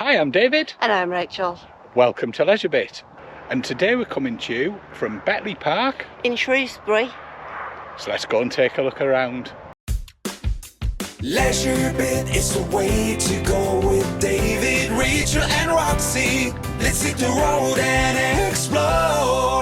Hi, I'm David. And I'm Rachel. Welcome to LeisureBit. And today we're coming to you from Betley Park in Shrewsbury. So let's go and take a look around. LeisureBit is the way to go with David, Rachel and Roxy. Let's hit the road and explore.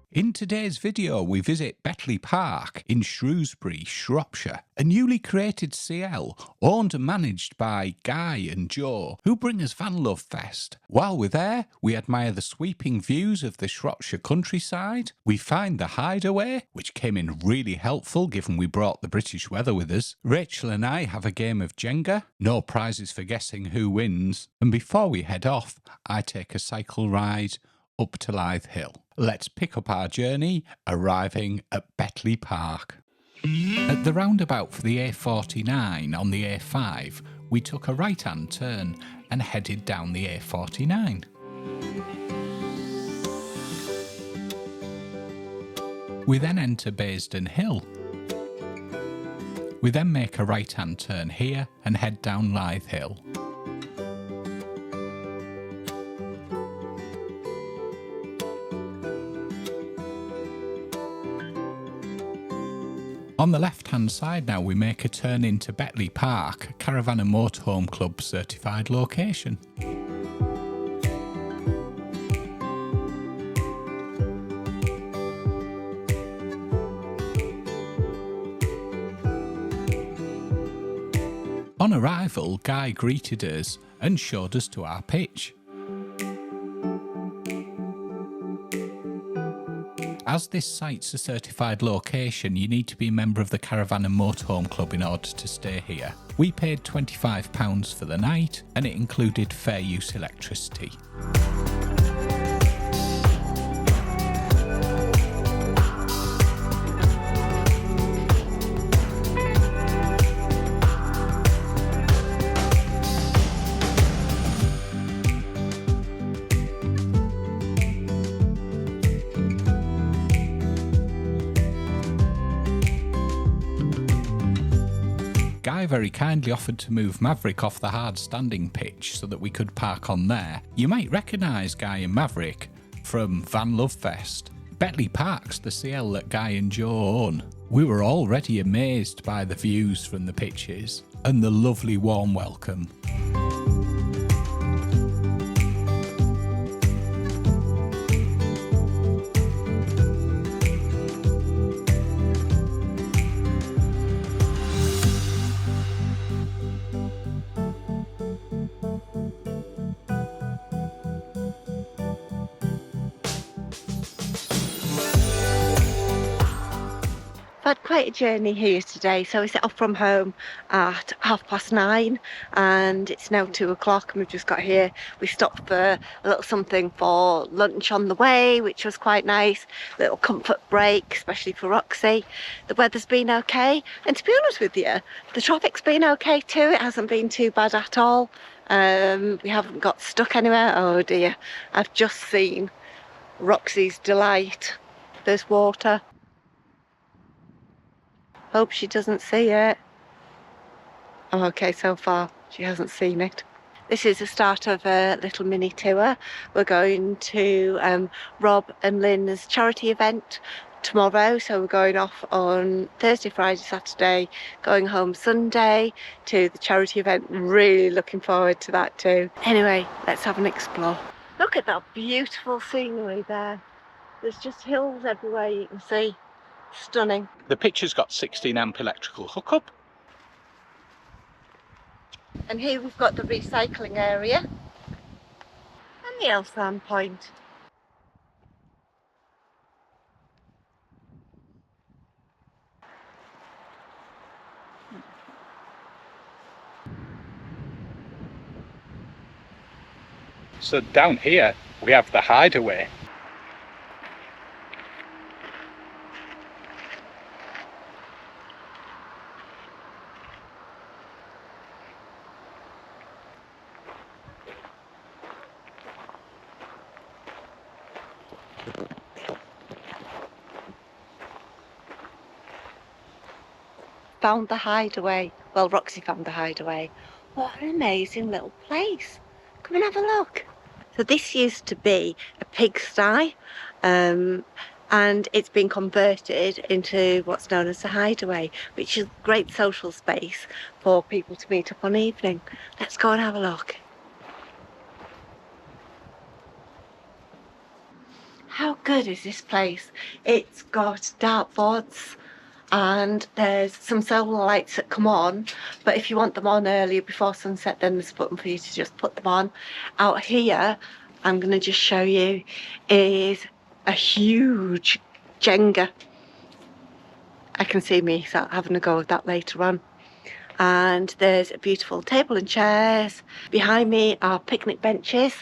In today's video, we visit Betley Park in Shrewsbury, Shropshire, a newly created CL owned and managed by Guy and Joe, who bring us Vanlove Fest. While we're there, we admire the sweeping views of the Shropshire countryside. We find the Hideaway, which came in really helpful given we brought the British weather with us. Rachel and I have a game of Jenga, no prizes for guessing who wins. And before we head off, I take a cycle ride up to Lyth Hill. Let's pick up our journey, arriving at Betley Park. At the roundabout for the A49 on the A5, we took a right-hand turn and headed down the A49. We then enter Baysden Hill. We then make a right-hand turn here and head down Lyth Hill. On the left-hand side now we make a turn into Betley Park, Caravan and Motorhome Club certified location. On arrival, Guy greeted us and showed us to our pitch. As this site's a certified location, you need to be a member of the Caravan and Motorhome Club in order to stay here. We paid £25 for the night, and it included fair use electricity. Guy very kindly offered to move Maverick off the hard standing pitch so that we could park on there. You might recognise Guy and Maverick from Vanlove Fest. Betley Park's the CL that Guy and Joe own. We were already amazed by the views from the pitches and the lovely warm welcome. I've had quite a journey here today, so we set off from home at 9:30 and it's now 2 o'clock and we've just got here. We stopped for a little something for lunch on the way, which was quite nice. A little comfort break, especially for Roxy. The weather's been okay, and to be honest with you, the traffic's been okay too. It hasn't been too bad at all. We haven't got stuck anywhere. Oh dear, I've just seen Roxy's delight. There's water. Hope she doesn't see it. I'm okay so far. She hasn't seen it. This is the start of a little mini tour. We're going to Rob and Lynn's charity event tomorrow. So we're going off on Thursday, Friday, Saturday, going home Sunday to the charity event. Really looking forward to that too. Anyway, let's have an explore. Look at that beautiful scenery there. There's just hills everywhere you can see. Stunning. The pitch has got 16 amp electrical hookup. And here we've got the recycling area and the Elsan point. So down here we have the Hideaway. Found the Hideaway. Well, Roxy found the Hideaway What an amazing little place. Come and have a look. So this used to be a pigsty, and it's been converted into what's known as the Hideaway, which is a great social space for people to meet up on evening. Let's go and have a look. How good is this place? It's got dartboards and there's some solar lights that come on, but if you want them on earlier before sunset, then there's a button for you to just put them on. Out here, I'm going to just show you, is a huge Jenga. I can see me having a go at that later on. And there's a beautiful table and chairs. Behind me are picnic benches,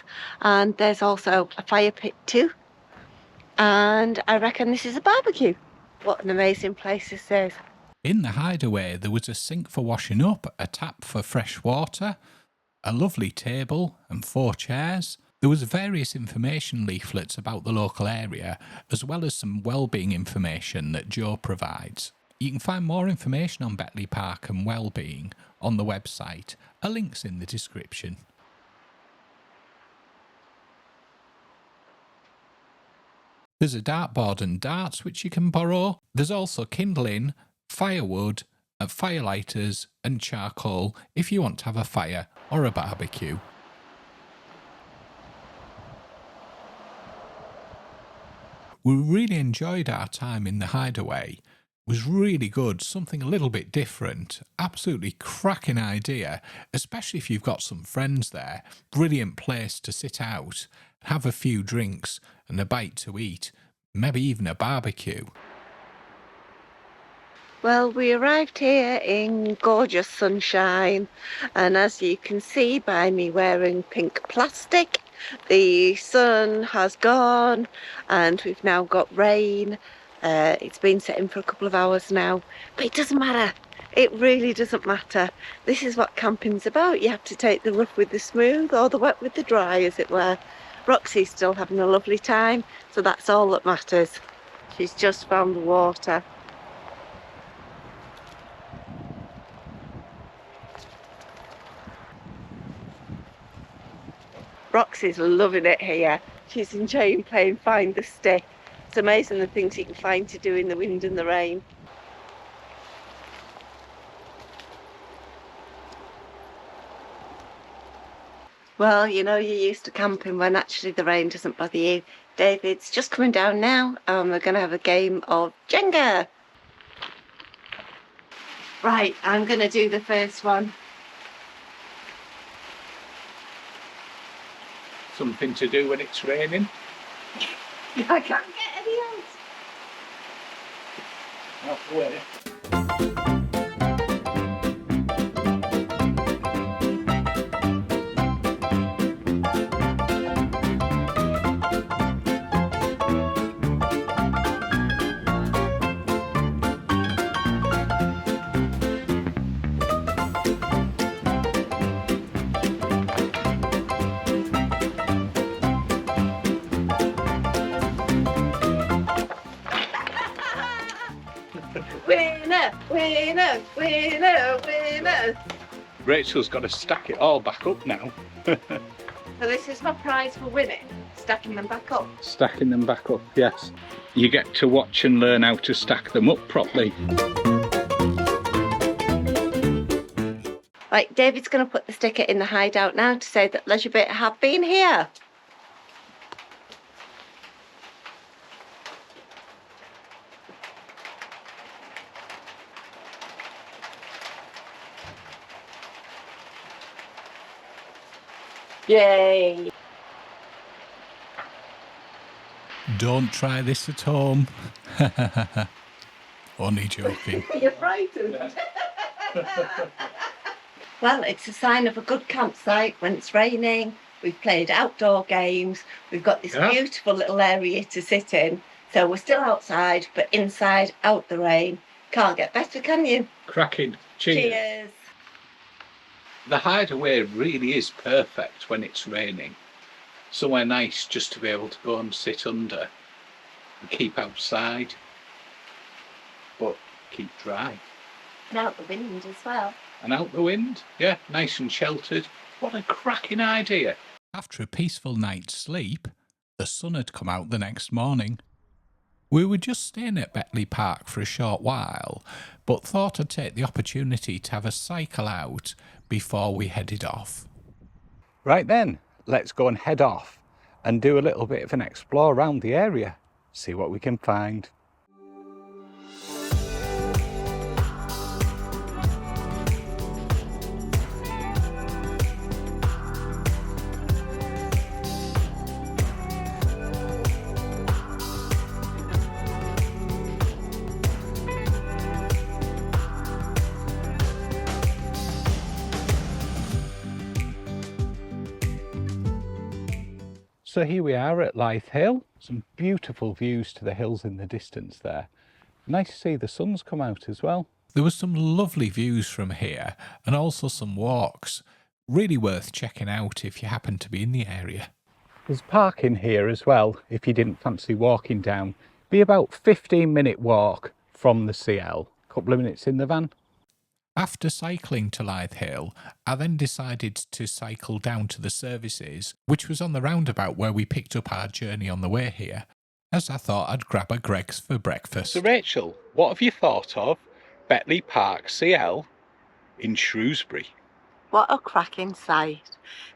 and there's also a fire pit too. And I reckon this is a barbecue. What an amazing place this is. In the Hideaway, there was a sink for washing up, a tap for fresh water, a lovely table and 4 chairs. There was various information leaflets about the local area, as well as some wellbeing information that Joe provides. You can find more information on Betley Park and wellbeing on the website. A link's in the description. There's a dartboard and darts which you can borrow. There's also kindling, firewood, firelighters and charcoal if you want to have a fire or a barbecue. We really enjoyed our time in the Hideaway. It was really good, something a little bit different. Absolutely cracking idea, especially if you've got some friends there. Brilliant place to sit out, have a few drinks and a bite to eat, maybe even a barbecue. Well, we arrived here in gorgeous sunshine, and as you can see by me wearing pink plastic, the sun has gone and we've now got rain. It's been setting for a couple of hours now, but it doesn't matter. It really doesn't matter. This is what camping's about. You have to take the rough with the smooth, or the wet with the dry, as it were. Roxy's still having a lovely time, so that's all that matters. She's just found the water. Roxy's loving it here. She's enjoying playing find the stick. It's amazing the things you can find to do in the wind and the rain. Well, you know, you're used to camping when actually the rain doesn't bother you. David's just coming down now, and we're going to have a game of Jenga. Right, I'm going to do the first one. Something to do when it's raining. I can't get any else. Not the way. Winner, winner, winner, winner. Rachel's got to stack it all back up now. So this is my prize for winning, stacking them back up. Stacking them back up, yes. You get to watch and learn how to stack them up properly. Right, David's going to put the sticker in the hideout now to say that LeisureBit have been here. Yay! Don't try this at home. Only joking. You're frightened. Well, it's a sign of a good campsite when it's raining. We've played outdoor games. We've got this beautiful little area to sit in. So we're still outside, but inside, out the rain. Can't get better, can you? Cracking. Cheers. Cheers. The Hideaway really is perfect when it's raining. Somewhere nice just to be able to go and sit under and keep outside, but keep dry. And out the wind as well. and out the wind. Yeah, nice and sheltered. What a cracking idea. After a peaceful night's sleep, the sun had come out the next morning. We were just staying at Betley Park for a short while, but thought I'd take the opportunity to have a cycle out before we headed off. Right then, let's go and head off and do a little bit of an explore around the area, see what we can find. So here we are at Lyth Hill, some beautiful views to the hills in the distance there. Nice to see the sun's come out as well. There were some lovely views from here and also some walks. Really worth checking out if you happen to be in the area. There's parking here as well if you didn't fancy walking down. Be about 15-minute walk from the CL, a couple of minutes in the van. After cycling to Lyth Hill, I then decided to cycle down to the services, which was on the roundabout where we picked up our journey on the way here, as I thought I'd grab a Greggs for breakfast. So Rachel, what have you thought of Betley Park CL in Shrewsbury? What a cracking sight.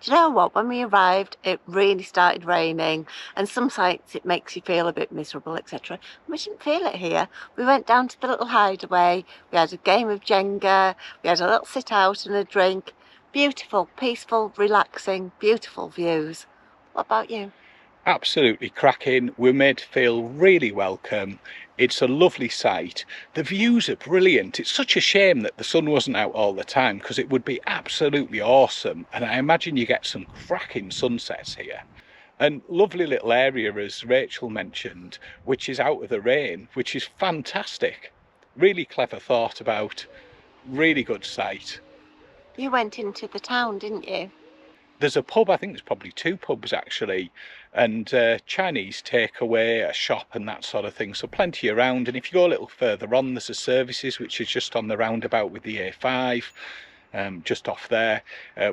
Do you know what? When we arrived, it really started raining, and some sights it makes you feel a bit miserable, etc. We didn't feel it here. We went down to the little Hideaway, we had a game of Jenga, we had a little sit out and a drink. Beautiful, peaceful, relaxing, beautiful views. What about you? Absolutely cracking. We're made to feel really welcome. It's a lovely sight. The views are brilliant. It's such a shame that the sun wasn't out all the time because it would be absolutely awesome. And I imagine you get some cracking sunsets here. And lovely little area, as Rachel mentioned, which is out of the rain, which is fantastic. Really clever thought about. Really good sight. You went into the town, didn't you? There's a pub, I think there's probably two pubs actually, and Chinese takeaway, a shop and that sort of thing, so plenty around. And if you go a little further on, there's a services which is just on the roundabout with the A5, just off there,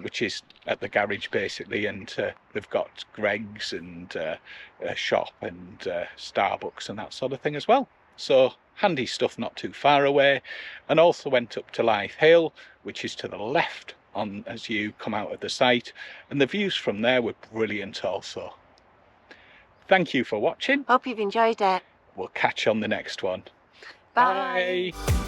which is at the garage basically, and they've got Greggs and a shop and Starbucks and that sort of thing as well. So handy stuff not too far away. And also went up to Lyth Hill, which is to the left on as you come out of the site, and the views from there were brilliant also. Thank you for watching. Hope you've enjoyed it. We'll catch you on the next one. Bye. Bye.